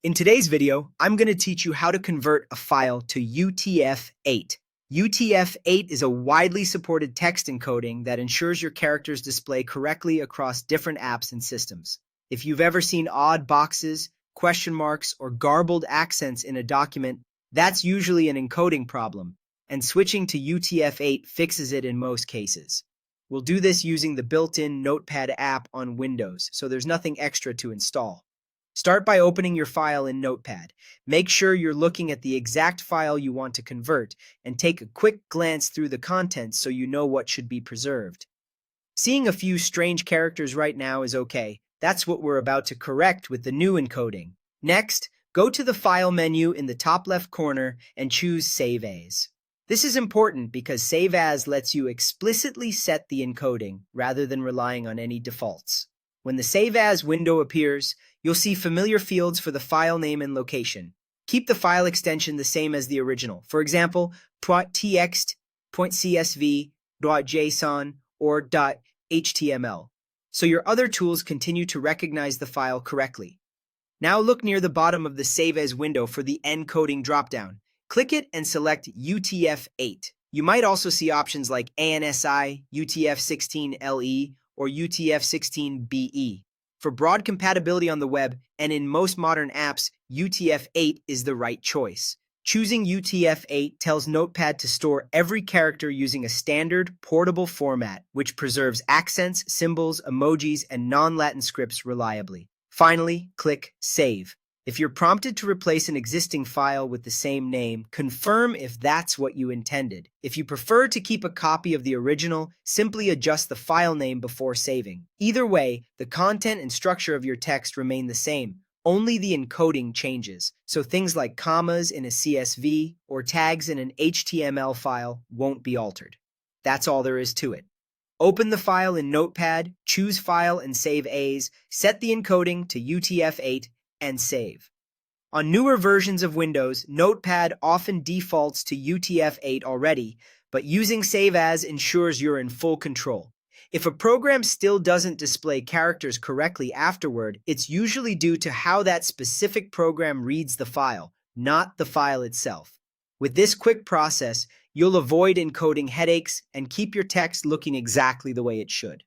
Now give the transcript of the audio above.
In today's video, I'm going to teach you how to convert a file to UTF-8. UTF-8 is a widely supported text encoding that ensures your characters display correctly across different apps and systems. If you've ever seen odd boxes, question marks, or garbled accents in a document, that's usually an encoding problem, and switching to UTF-8 fixes it in most cases. We'll do this using the built-in Notepad app on Windows, so there's nothing extra to install. Start by opening your file in Notepad. Make sure you're looking at the exact file you want to convert, and take a quick glance through the contents so you know what should be preserved. Seeing a few strange characters right now is okay. That's what we're about to correct with the new encoding. Next, go to the File menu in the top left corner and choose Save As. This is important because Save As lets you explicitly set the encoding rather than relying on any defaults. When the Save As window appears, you'll see familiar fields for the file name and location. Keep the file extension the same as the original. For example, .txt, .csv, .json, or .html, so your other tools continue to recognize the file correctly. Now look near the bottom of the Save As window for the encoding dropdown. Click it and select UTF-8. You might also see options like ANSI, UTF-16LE, or UTF-16BE. For broad compatibility on the web and in most modern apps, UTF-8 is the right choice. Choosing UTF-8 tells Notepad to store every character using a standard, portable format, which preserves accents, symbols, emojis, and non-Latin scripts reliably. Finally, click Save. If you're prompted to replace an existing file with the same name, confirm if that's what you intended. If you prefer to keep a copy of the original, simply adjust the file name before saving. Either way, the content and structure of your text remain the same. Only the encoding changes, so things like commas in a CSV or tags in an HTML file won't be altered. That's all there is to it. Open the file in Notepad, choose File and Save As, set the encoding to UTF-8, and save. On newer versions of Windows, Notepad often defaults to UTF-8 already, but using Save As ensures you're in full control. If a program still doesn't display characters correctly afterward, it's usually due to how that specific program reads the file, not the file itself. With this quick process, you'll avoid encoding headaches and keep your text looking exactly the way it should.